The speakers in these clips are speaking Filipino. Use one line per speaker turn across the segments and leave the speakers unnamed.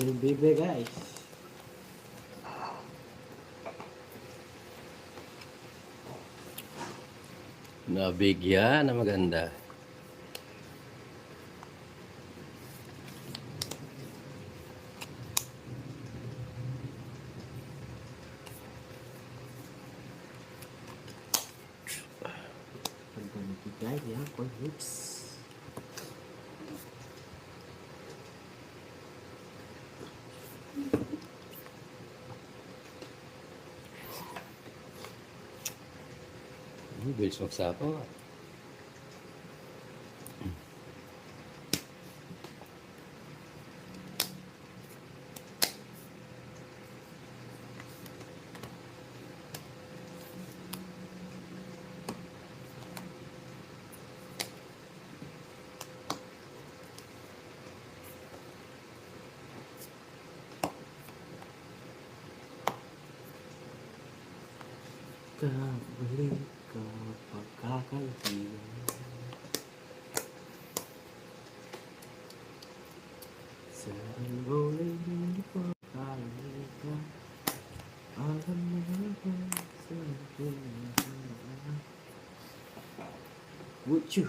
Pinagbibe guys.
Nabigyan na maganda.
Pagkamigay niya, mix.
Bilis magsapaw.
Kabalik ka pagkakaibigan. Sa rolling hindi pa kabalik ka. Alam mo na ba sa pinagkakaibigan. Would you?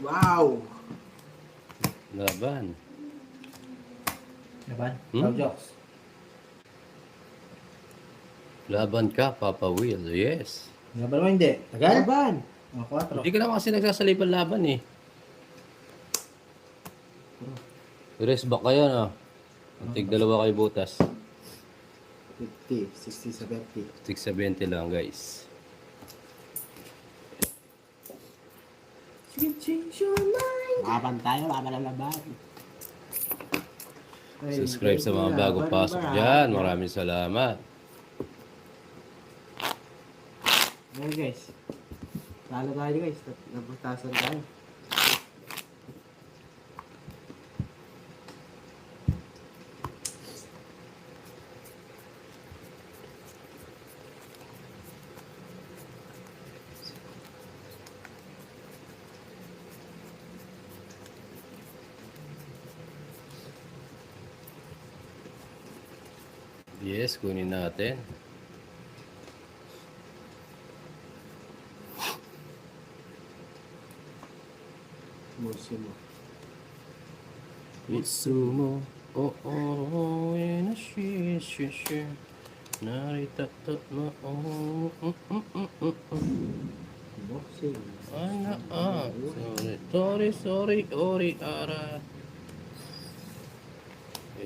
Wow!
Laban.
Laban?
Jokes. Laban ka, Papa Will. Yes.
Laban mo hindi? Tagal? Laban! O, 4.
Hindi ka naman kasi nagsasalipan laban eh. Rest back kayo na. Antig dalawa kayo butas.
50, 60, 70.
670 lang guys.
Laban tayo, laban ang laban.
Subscribe sa mga bago pasok dyan. Maraming salamat.
Ayan guys. Talo tayo guys. Naputasan tayo.
Yes, kunin natin.
Musimo.
Itsumo. Oh, oh, in a she. Narita mo.
Boxing.
Ana, sorry, ori, ara.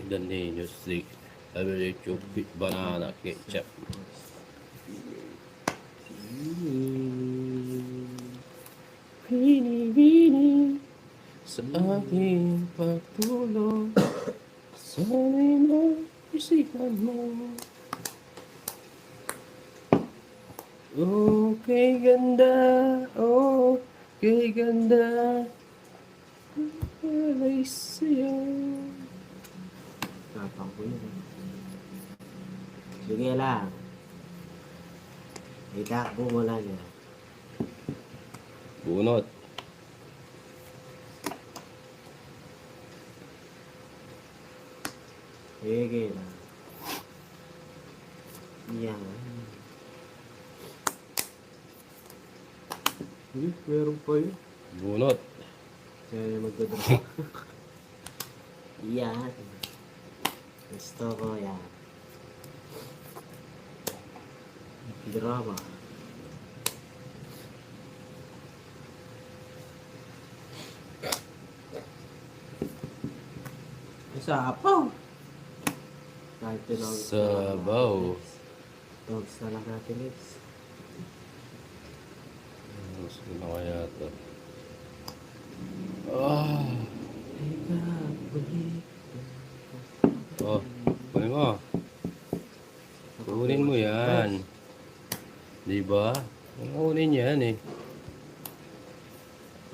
The name is the ability to pick banana ketchup. Bini sa aking pagtulong. Sana'y maisipan mo. Okay, ganda. Okay, ganda. Alay sa'yo.
Tapang ko yun. Sige lang. Itakbo mo lang yan.
Bunot.
Sige lang. Yan. Meron pa yun.
Bunot.
Kaya yung magdadra. Yan. Gusto ko yan. Drama. Sabaw. Kahit tinawag sa
Sabaw.
dogs na lang natin guys.
Mas na kaya ito. Ah. Oh, kunin mo. Kunin mo yan. Diba? Kunin yan eh.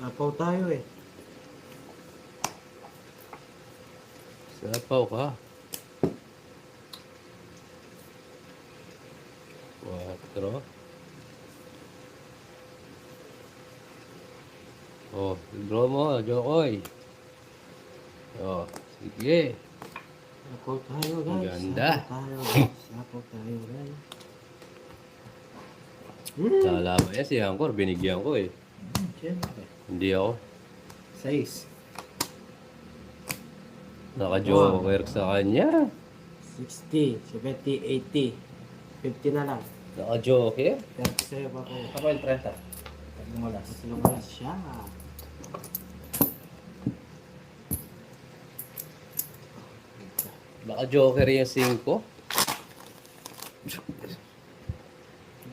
Napaw tayo eh.
Sapaw ka. 4. Oh, draw mo, Jokoy. Oh, sige.
Sapaw tayo guys.
Ganda.
Sapaw tayo guys.
Sala ba yan si Angkor? Binigyan ko eh.
Siyempre.
Hindi ako.
6.
Naka-joker sa kanya.
60, 70, 80. 50 na lang.
Naka-joker?
Pero sa'yo pa ko.
Ako yung 30. Pag lumalas.
Mas lumalas siya.
Naka-joker yung 5.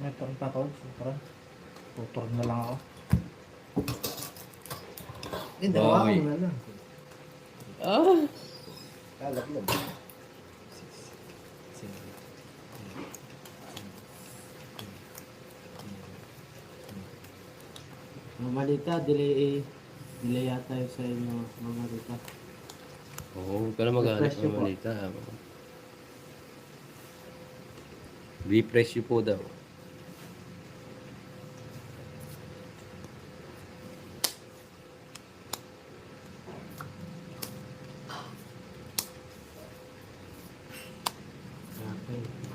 May turn pa ko. Turn. Tuturn na lang ako. Hindi,
Bawi.
ako na lang.
Ah!
Kalaglag.
Mamalita, delay yata yun sa inyo, mamalita.
Oo, huwag ka na mag-anak
Refresh niyo
ng
po.
manita. Refresh you po daw.
Okay.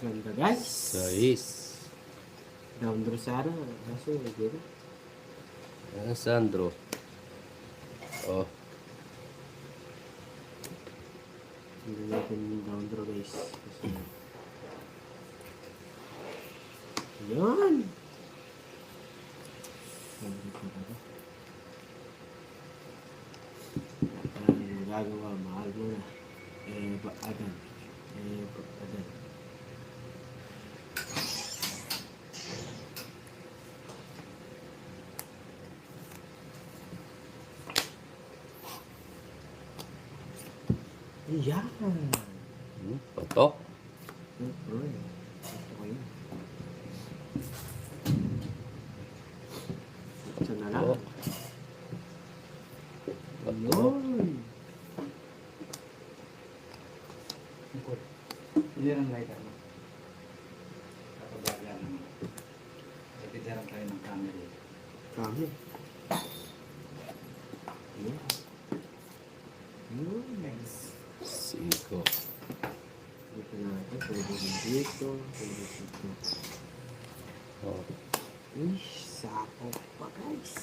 Ganda guys.
Sais.
Down draw sana. Kaso hindi na.
Sandro. Oh,
Hindi natin yung down draw guys. Kasi... Yan! Ang gagawa, mahal mo na. Adan. Adan. Yan!
patok.
Siyempre. Gusto ko yun. Isa na lang.
Oh.
Ayun!
Hindi lang light ano. Kapag naman. Kapitiran tayo ng camera.
Kami. Yan. Yun.
5.
Dito natin. Pwede din dito. Pwede dito.
Oh.
Ish, sapo pa guys.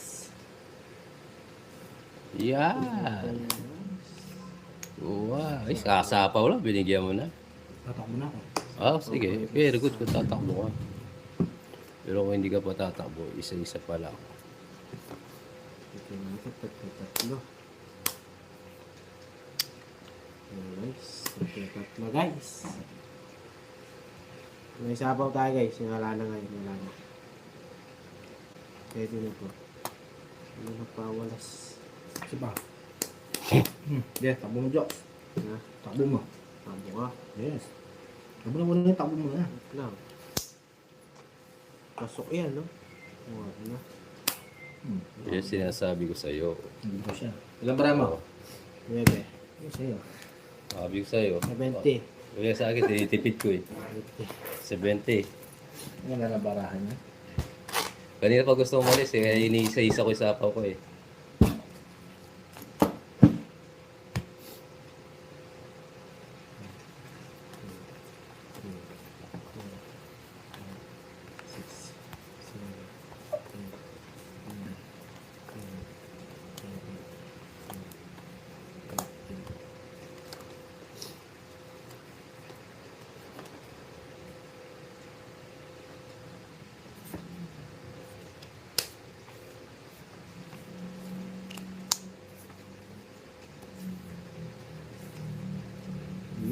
Yan. Wow. Ay, kasapaw lang. Binigyan mo na.
Tatak mo na ako.
Ah, sige. Very good kung tatakbo ka. Pero kung hindi ka pa tatakbo, isa-isa pa lang.
Dito natin. Tatlo. Guys. Tatlo guys. May sabaw tayo guys. Yung wala na ngayon. Wala na. Pwede na po. Ano na pa walas.
Sipa. Yeah, takbo mo, Jok.
Ha?
Takbo mo.
Tabo ka.
Yes. Takbo na muna yung takbo mo na.
Wait lang. Pasok yan, no? Wala na.
Yan sinasabi ko sa'yo.
Hindi ko siya. Ilan para mo?
9.
Yung sa'yo.
Sabi ko sa'yo.
70.
Kaya sa akin, tinitipid ko eh. 70.
Yung nalabarahan niya.
Kanina pa gusto umalis eh. Kaya iniisa-isa ko yung sapaw ko eh.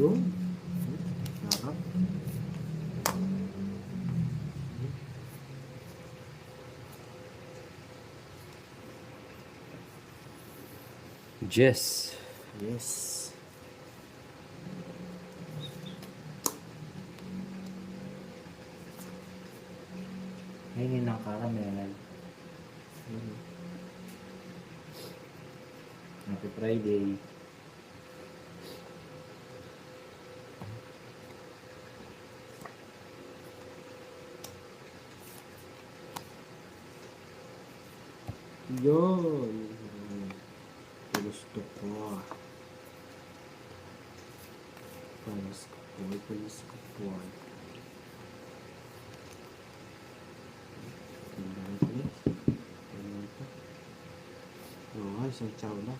Yun. Sarap.
Jess.
Yes.
Hingin ng caramel. Happy Friday.
Yun. Gusto ko. Panis ko po. Panis ko po. Tingnan ko ulit. Tingnan ko. Oo, isang chow na.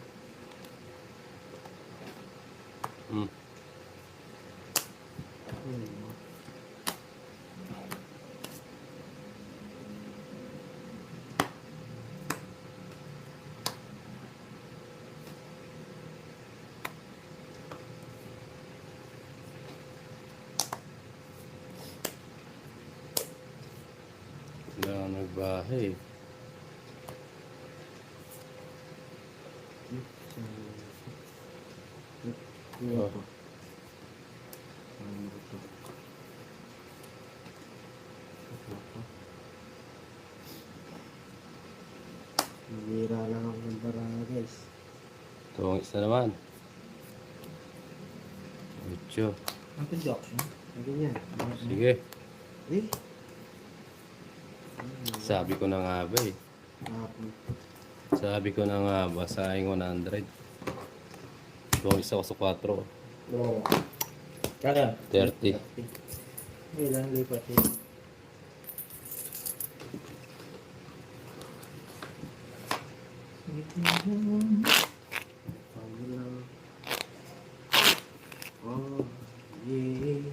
Hmm.
Ayun.
Wala kang nagbahay.
Ano to? Ano to? Ano to? Nabira lang ako ng baranga, guys.
Tungis na naman. Ocho.
Ang production.
Ang ganyan.
Sige.
Eh?
Sabi ko na nga ba eh.
Hapon.
Sabi ko na nga ba, sayang 100. Tungis ako sa 4.
Oo. Kaya?
30.
Ilang lipat yun.
Ano lang. Oh, yeah.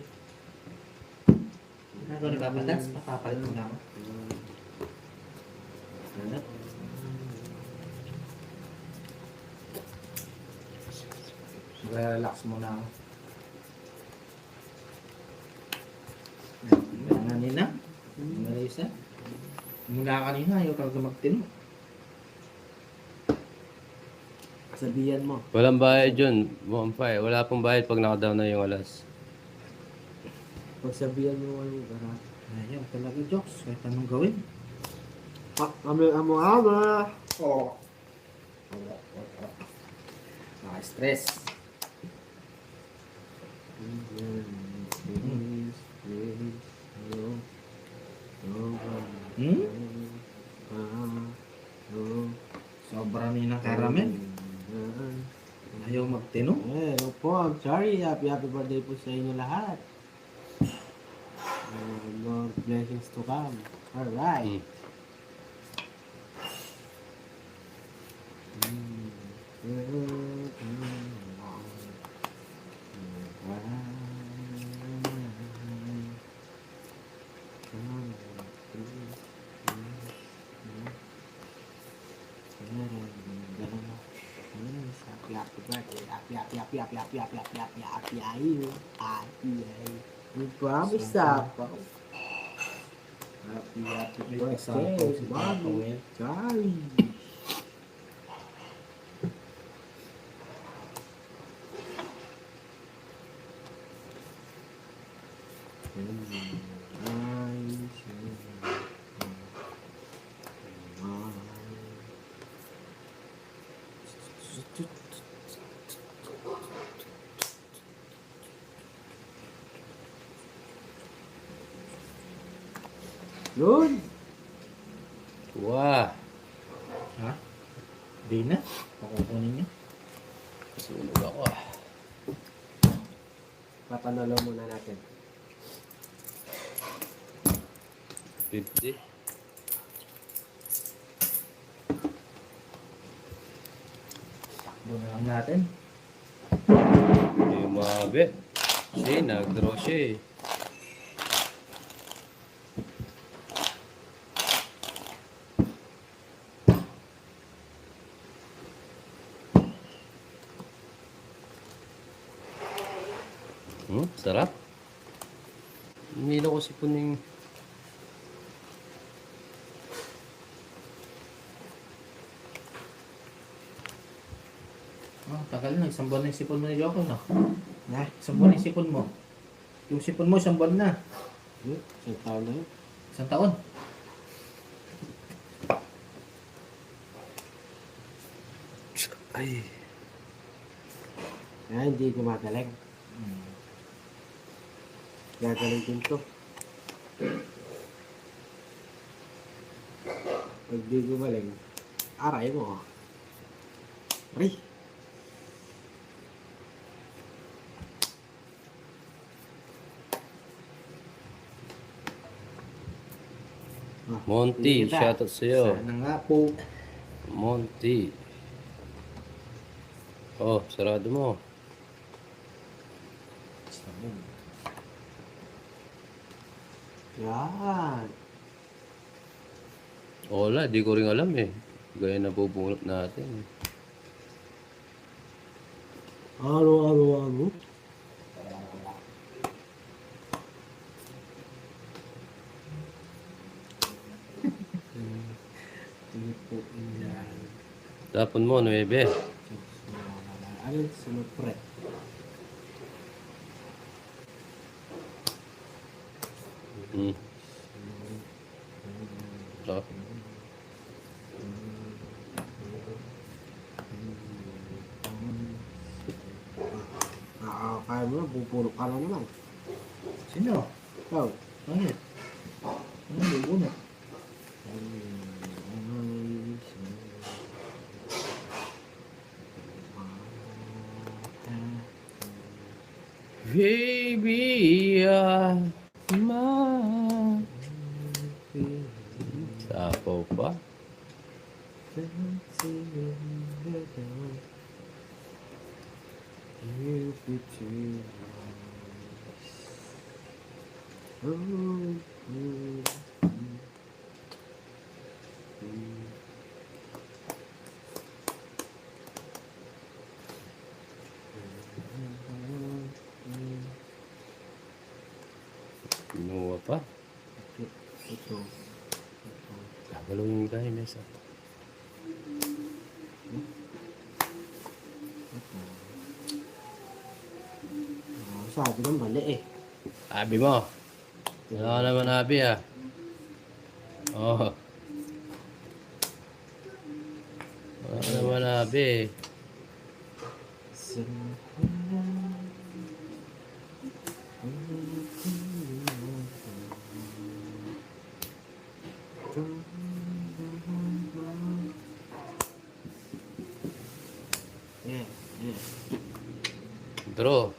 Ano nagpapatas? Papapalit mo na ako. Ano? Relax muna ako. Kaya kanina, Marisa, mula kanina ayaw talaga magtino.
Sabihan mo.
Walang bayad yun. Bumpay. Wala pong bayad pag nakadown na yung alas.
Pagsabihan mo ano para.
Ayaw talaga jokes, kahit anong gawin.
Amo.
Oo. Stress. Sobra ni ng caramel. Ayaw magtino.
Hello po, I'm sorry. Happy birthday po sa inyo lahat. More blessings to come. Alright. Promise up. Happy birthday, Mommy Charlie. Yun.
Wah.
Ha? Di na? Pakukunin niya.
Sunog ako ah.
Papanalo muna natin.
50.
Takbo na lang natin.
Hindi umabi. Siya, nag-draw siya eh. Sarap. Umilo ko sipon yung...
Oh, tagal na. Isang buwan na yung sipon mo ni Joko, no?
Na?
Isang buwan na yung sipon mo. Yung sipon mo, isang buwan na.
Isang taon na yun.
Isang taon.
Ay.
Kaya hindi gumagaling. Gagaling din to. Pag di gumaling, aray mo. Aray! Ah,
Monty,
hindi kita.
shoutout sa'yo.
Sana nga po.
Monty. Oh, sarado mo.
Yan.
Wala, di ko rin alam eh. Gaya na bubunot natin.
Ano? Ano po yan?
Tapon mo, 9.
Ano sunod pre?
Hmm. Oh.
Kaya mo na, pupulok ka lang naman.
Sino?
Ikaw.
Bakit? Ano yung bunot?
Baby, ma. Sapaw pa. Kinuha pa.
Ito.
Gagalawin yung kain mesa.
Sabi ng mali eh.
Abi mo. Ano naman abi ah. Oh. Ano naman abi.
Yeah, yeah.
Draw.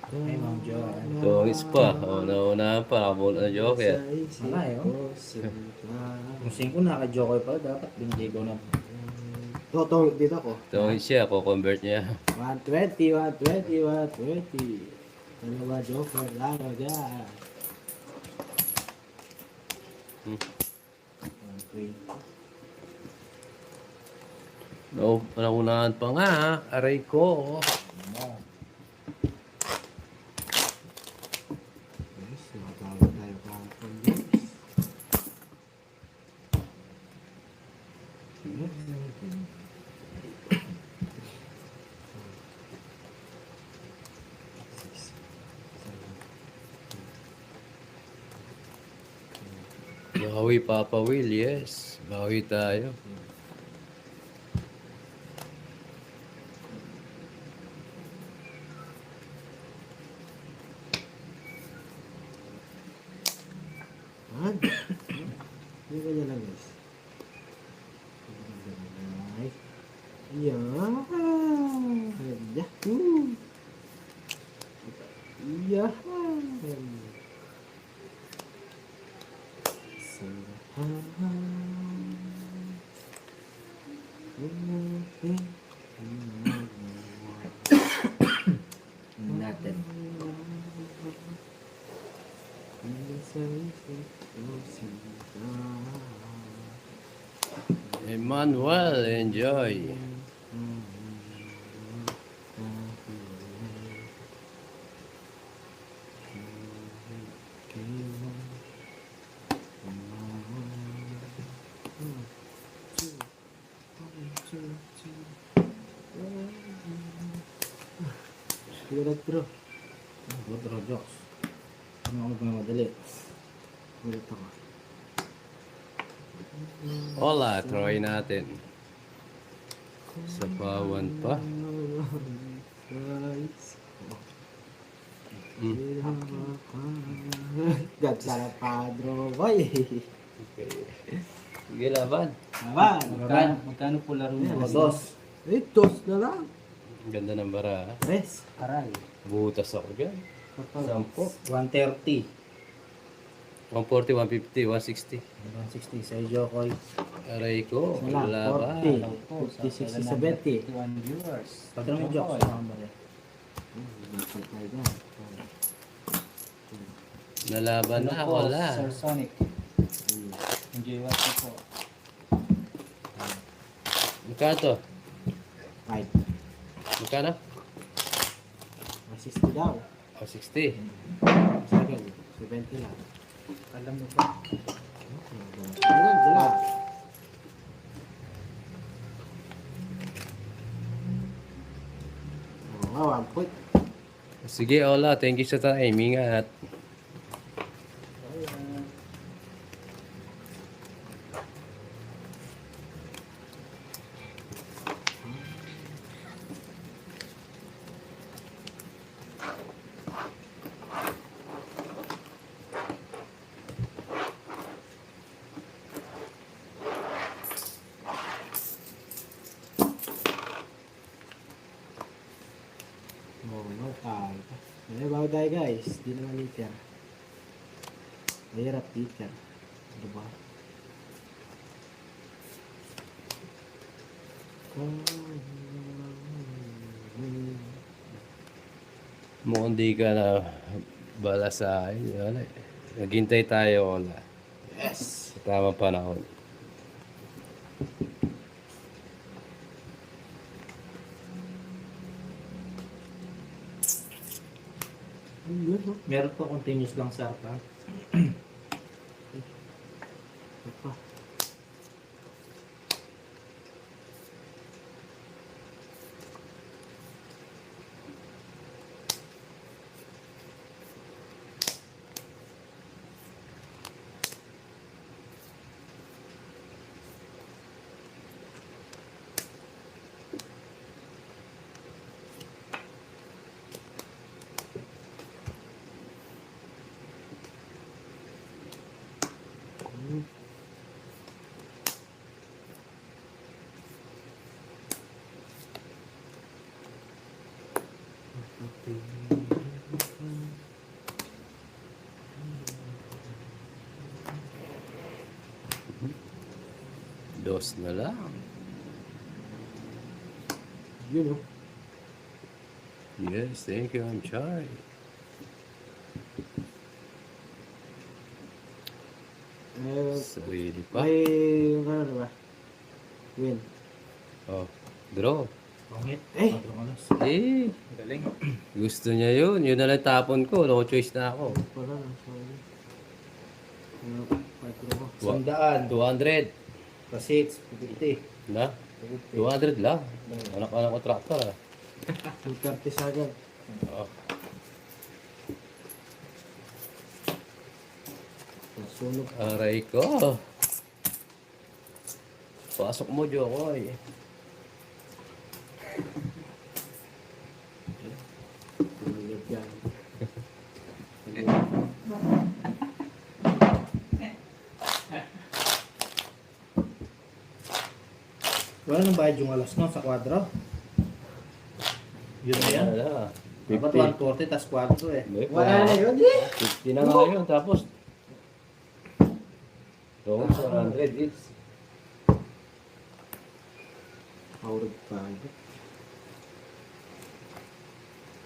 Ay, Ma'am Joanne.
Tungis pa. Oh, naunahan pa. Nakabol na joke eh.
Wala eh, oh. Kung 5 naka-joker pa, dapat binigay ko na.
Totoo, dito ko.
Tungis siya. Ko-convert niya.
120, 120, 120. Ano ba, Joker? Laro dyan.
Hmm.
120.
No, naunahan pa nga. Aray ko.
Ano?
Yes, nakatawag tayo kahapon, guys.
Bawi Papa Will, yes. Bawi tayo.
Hindi ka lang, guys. Yan. Yahoo! Yahoo!
Natin.
Emmanuel, enjoy.
Sigaret bro.
Bro, jokes. Ano ako magmamadali?
Ulit ako.
Hola, try natin. Sa pawan pa.
God sa padro, boy.
Okay. Sige, laban.
Aban.
Magkano po laro mo?
Yes.
Dos.
Itos na lang.
Ang ganda ng bara. Ha?
Tres.
Aray.
Butas ako dyan. Sampo.
130.
140, 150, 160.
160 sa Jokoy.
Aray ko.
Wala.
Laban.
40. 50, 60, 70.
51 viewers. Pagka naman Jokoy.
Nalaban na. Wala.
Sir Sonic. Enjoy watching po.
Magkano to?
5.
Magkano?
60 daw.
Oh, 60.
Sa akin, 70 lang.
Alam mo ba?
Ayun, dala. Oh, 1 point.
Sige, Ola. Thank you sa time. Ingat.
No tayo. May bago tayo guys. Di naman liter. Mahirap liter. Diba?
Mukhang di ka na bala sa akin. Wala eh. Naghintay tayo, Ola.
Yes!
Sa tamang panahon.
Ayun, no?
Meron po continuous lang sa harap.
Ito.
Dos na lang.
Yun, no?
Yes, thank you. I'm shy. Sarili pa.
May, ano ba? Win.
Oh, draw.
Pangit.
Eh!
Eh,
Galing.
gusto niya yun. Yun na lang tapon ko. No choice na ako.
Wala na, sorry. Ano, patro ko.
100.
200.
Pasits. 50.
Na? 200 lang. Anak-anak ko tractor ah.
230 sa agad.
Oh.
Sunog.
Aray ko. Pasok mo, Jokoy.
Sunog yan.
Wala nang bayad yung alas no sa kwadro. Yun na yan.
Wala.
Dapat 140 tas kwadro eh.
Hindi,
Wala na yun, eh!
50 na nga yun. Tapos, doon sa 100 each.
Aurog pa agad.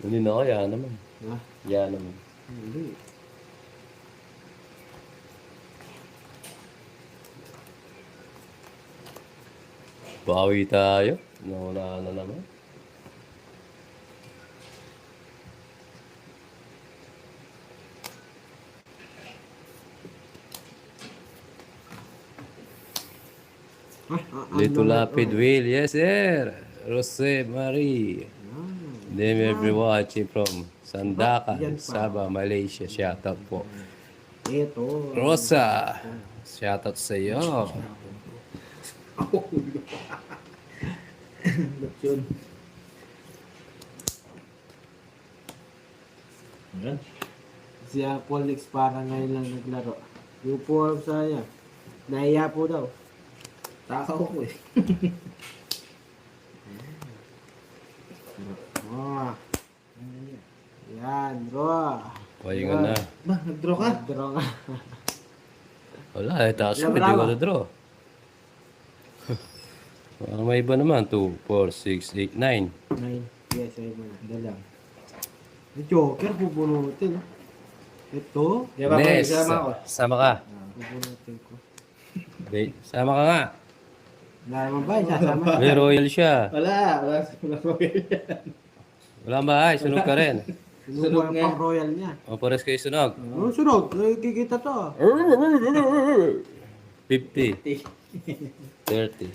Hindi na ako, yan naman.
Ha?
Yan naman.
Hindi.
Bawi tayo. Nauna na naman. Little Lapid Will, yes sir. Jose Marie. Them every watching from Sandakan, Sabah, Malaysia. Shout out po.
Ito.
Rosa. Shoutout sa iyo.
Lechon. Ayan.
Si Polix para ngayon lang naglaro. Yung po saya. Nahiya po daw.
Takaw ko eh.
Oh. Yan, bro.
Pahinga na.
Ba, nag-draw ka?
Draw nga.
Wala, taas ko.
Wala,
Hindi ko
wala.
na-draw. May iba naman. 2, 4, 6, 8, 9.
9. Yes, ay mo na.
Hindi lang.
Yung Joker, bubunutin. Ito,
Di ba,
Nes,
isama ako.
sama ka.
bubunutin ko.
Wait, sama ka nga.
Wala naman ba? Isasama.
May royal siya.
Wala ko
Wala ba ay? Sunog ka rin.
Sinubuha
Sunog
yung
nga.
pang royal niya.
O, pares kayo sunog.
Ano sunog? Kikita to.
50. 30.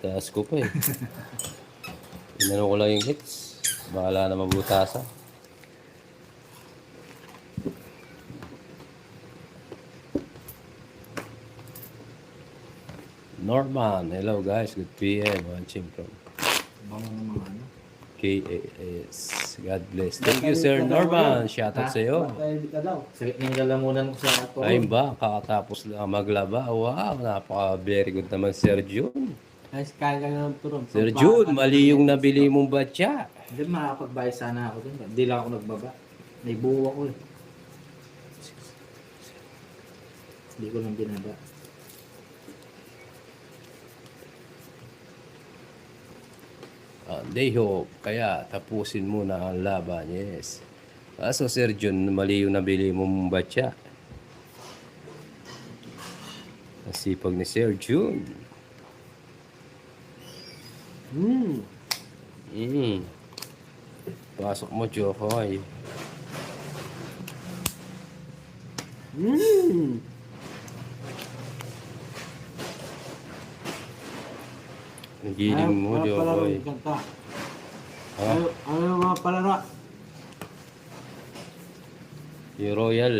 Taas ko pa eh. Inano ko lang yung hits. Bahala na mabutasan. Norman, hello guys, good PM, watching from
Bango ng mga ano.
KAS. God bless. Thank you Sir Norman, shoutout sa iyo.
Patay ka daw.
Sakit ng lalamunan ko sa ato.
Ayun ba, kakatapos lang maglaba. Wow, napaka very good naman Sir June.
Ay, kaya ka na ng turong.
Sir June, mali yung nabili mong batya.
Hindi, makakapagbayad sana ako dun. Hindi lang ako nagbaba. May buo ako eh. Hindi ko lang binaba.
They hope, kaya tapusin muna ang laban, yes. Kaso Sir June, mali yung nabili mong batya. Nasipag ni Sir June. Pasok mo, Jokoy. Ang giling mo, Jokoy.
Ganta.
Ha?
Ano yung mga palaro?
Yung Royal.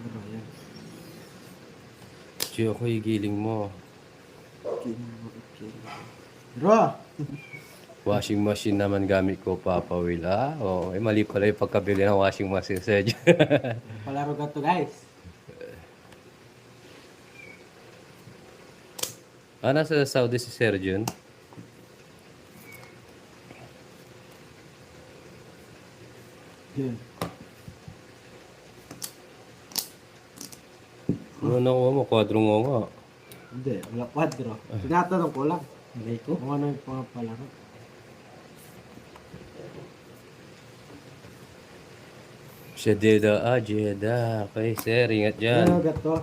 Ano yan?
Jokoy, giling mo.
Bro!
Washing machine naman gamit ko, Papa Will. Ah, oh, mali pala yung pagkabili ng washing machine, Sir June.
Palaro ka to, guys.
Nasa Saudi si Sir June?
Yun.
Ano nakuha mo? Kwadrong nga nga.
Hindi, wala kwadro. Tinatanong ko lang
Hindi ko.
kung ano yung mga palaro.
Jeddah, Jeddah. Okay, sir, ingat dyan.
Ano gato?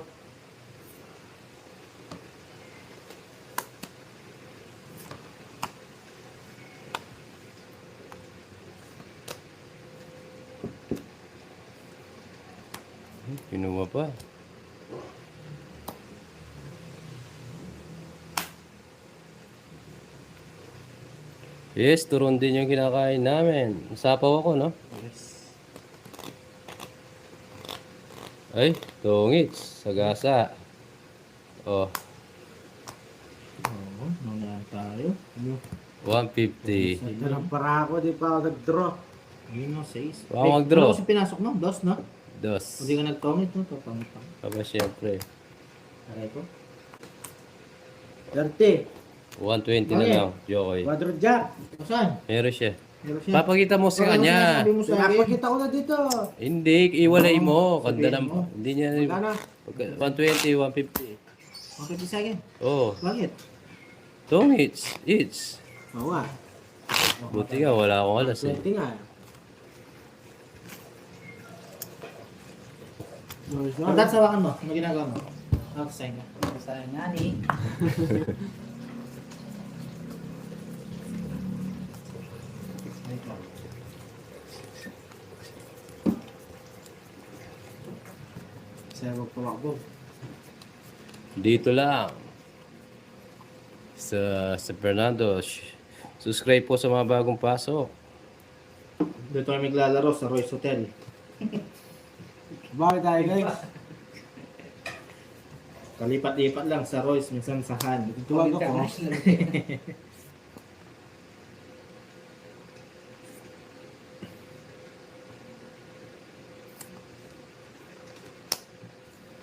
Kinuha pa. Yes, turon din yung kinakain namin. Sapaw ako, no?
Yes.
Ay, tungits. Sagasa. Oh,
Oo, nangyari tayo.
Ano?
150.
Ito lang para ako, di pa ako nag-draw.
Yun no, 6.
Baka mag-draw.
Ano kasi pinasok mo? Dos, no?
Dos.
Hindi ka nag-comment, no? Papangit pa.
Aba, syempre.
Aray ko.
30.
120 na
Okay.
lang, Jokoy.
Quadro jack.
Saan?
Meron siya.
Meron siya.
Papakita mo sa
Ano
kanya.
sinasabi mo sa akin?
Pinapakita ko na dito.
Hindi, iwalay mo.
Oo,
Kanda
sabihin
na,
mo.
hindi niya,
Magkano?
120, 150.
Okay, di sa akin.
Oh,
Bakit?
tungits, eats.
Oo nga.
Buti nga, wala akong alas eh.
20 nga.
Pagkat sawakan mo, ano ginagawa mo? Outside ka. Outside nga ni.
Saya magpapakbo.
Dito lang. Sa Fernando. Subscribe po sa mga bagong pasok.
Dito kami maglalaro sa Royce Hotel.
Bakit tayo guys?
Kalipat-lipat lang sa Royce, minsan sa Han.
Tuwag ako.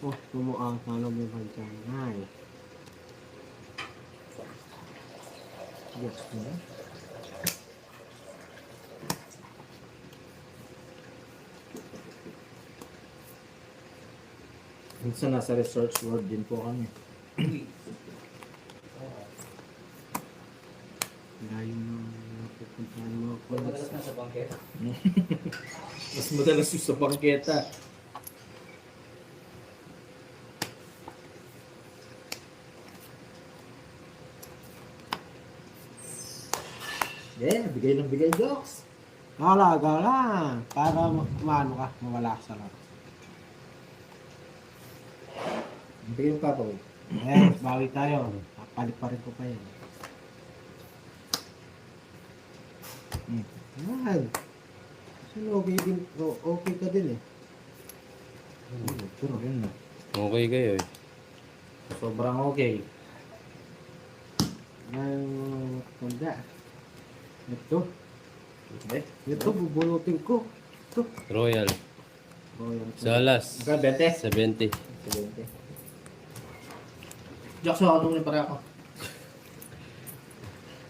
Oh, tumuang talo mo yung Shanghai.
Yes, no? Minsan nasa research world din po kami.
Layo na napupuntahan mo ako.
Madalas na sa bangketa.
Mas madalas yung sa bangketa. Yeah, bigay ng bigay jokes.
Gala, gala. Para maano ka, mawala ka sa laro.
Bigay ng papa.
Eh, bawi tayo. Papalit pa rin ko pa yan. Yan. Kasi okay din. Okay ka din eh.
Pero yun na.
Okay kayo eh.
Sobrang okay.
Ang tanda. Ito.
Okay.
Ito, bubunutin ko. Ito.
Royal.
Oh, yan.
Salas.
Magka 20?
70.
20. Jokes ako nung para ako.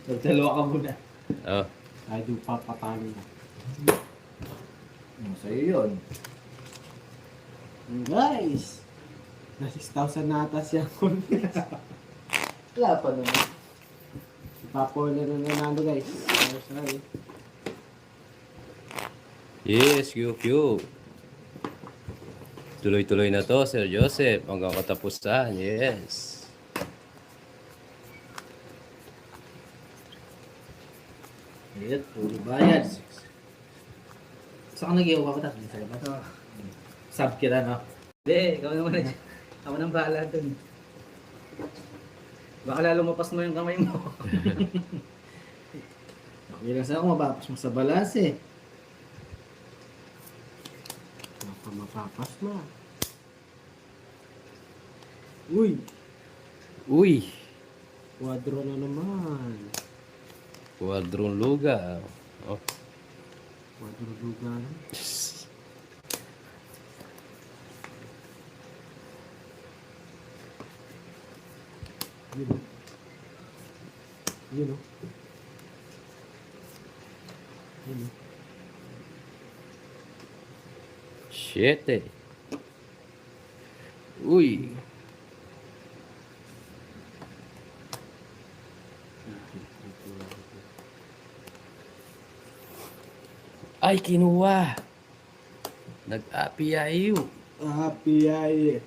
Nagdalawa ka muna.
Oh.
Ay, di papatalo na.
Sa'yo yun.
Guys! Na 6,000 na ata siya.
Wala pa naman.
Ipapola na nanalo guys. Sorry.
Yes, QQ. Tuloy-tuloy na to, Sir Joseph. Hanggang katapusan. Yes.
Ayun, puro bayad. Saan ka nag-iuwa ko tapos? Sa labas? Sub kita, no?
Hindi, ikaw naman eh. Ako nang bahala dun. Baka lalo mapas mo yung kamay mo.
Bilang sa ako, mapapas mo sa balas eh.
Baka mapapas na. Uy!
Uy.
Quadro na naman.
Quadrong luga. Oh.
Quadro lugar. Yun o. Yun o. Yun o.
Shit eh. Uy. Ay, kinuha. Nag-API.
Happy ay.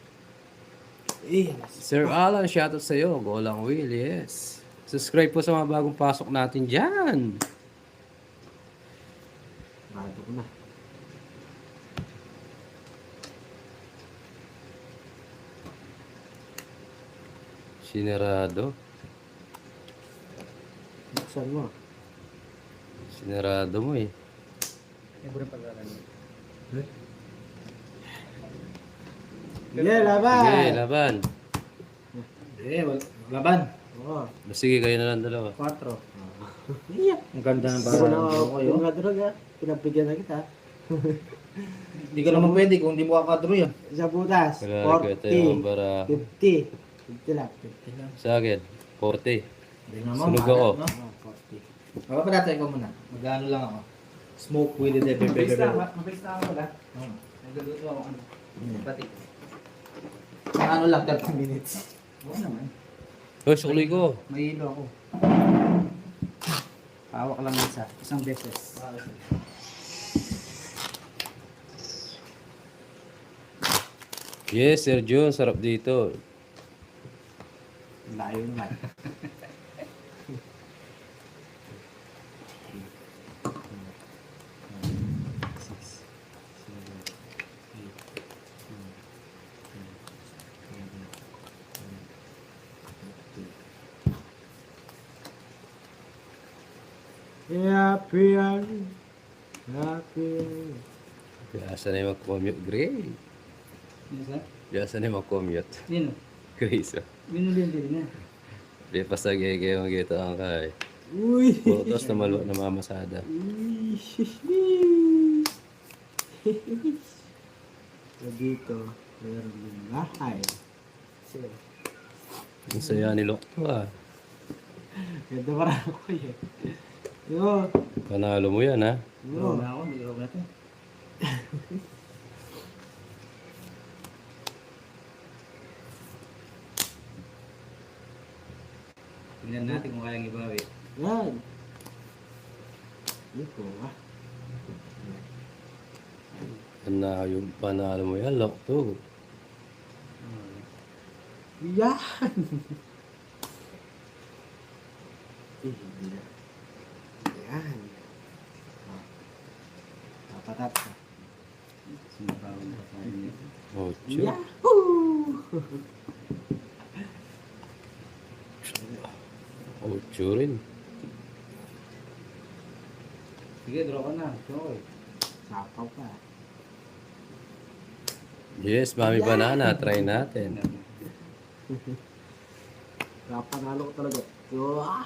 Eh,
Sir Alan, shoutout sa'yo. Golang Will, yes. Subscribe po sa mga bagong pasok natin dyan.
Rado ko na.
Sinarado.
Buksan mo.
Sinarado mo eh.
May burang pag-aaral.
Yeah, laban!
Sige, laban.
Eh, laban.
Oo.
Sige, kayo na lang dalawa.
4.
Yeah.
Ang ganda ng
Hindi ko na
barang ko kayo.
kung nadroga. Pinabigyan na kita.
Hindi ka naman pwede kung hindi mo kakadro yan.
Sa butas.
Kaya kita yung
40.
bara
50. 50 lang.
50 lang.
sa akin. 40.
Hindi naman.
Sunog
mahal,
ako.
No?
Oh, 40.
Mapapadata ikaw muna. Magano lang ako. Smoke with the
Mabilis
bebe.
na, mabilis na ako wala. Nagluluto ako ano. Pati.
Ano lang, 30 minutes.
Oo naman.
Hoy, sukli ko.
May hilo ako. Hawak lang isa. Isang beses.
Yes, Sir Jun. Sarap dito.
Layo naman. Happy ay. Happy ay.
Kaya na yung mag-commute. Great.
Yes, sir.
Diyan sa ni mag-commute.
Nino,
Chris.
binulin din niya.
Di pa sa gege ang gito ang kay.
Uy!
Putos na malo na mamasada.
Uy! So dito, meron din bahay. So,
Ang saya ni Lokto ah.
ganda para ako eh. Yo!
Panalo mo yan ha.
Yo!
Na ako, nilog na to. Tingnan natin kung kayang ibawi.
Yan! Ito ah.
Na yung panalo mo yan, Lokto.
Yan! Eh, hindi na. Yan. Ah. Papatat ka.
Sumabawang pa sa amin.
Ocho.
Yahoo!
Ocho rin.
Sige, draw ka na. Draw eh.
Sapaw pa.
Yes, Mami Banana. Try natin.
Kapanalo ko talaga. Yo! Ah!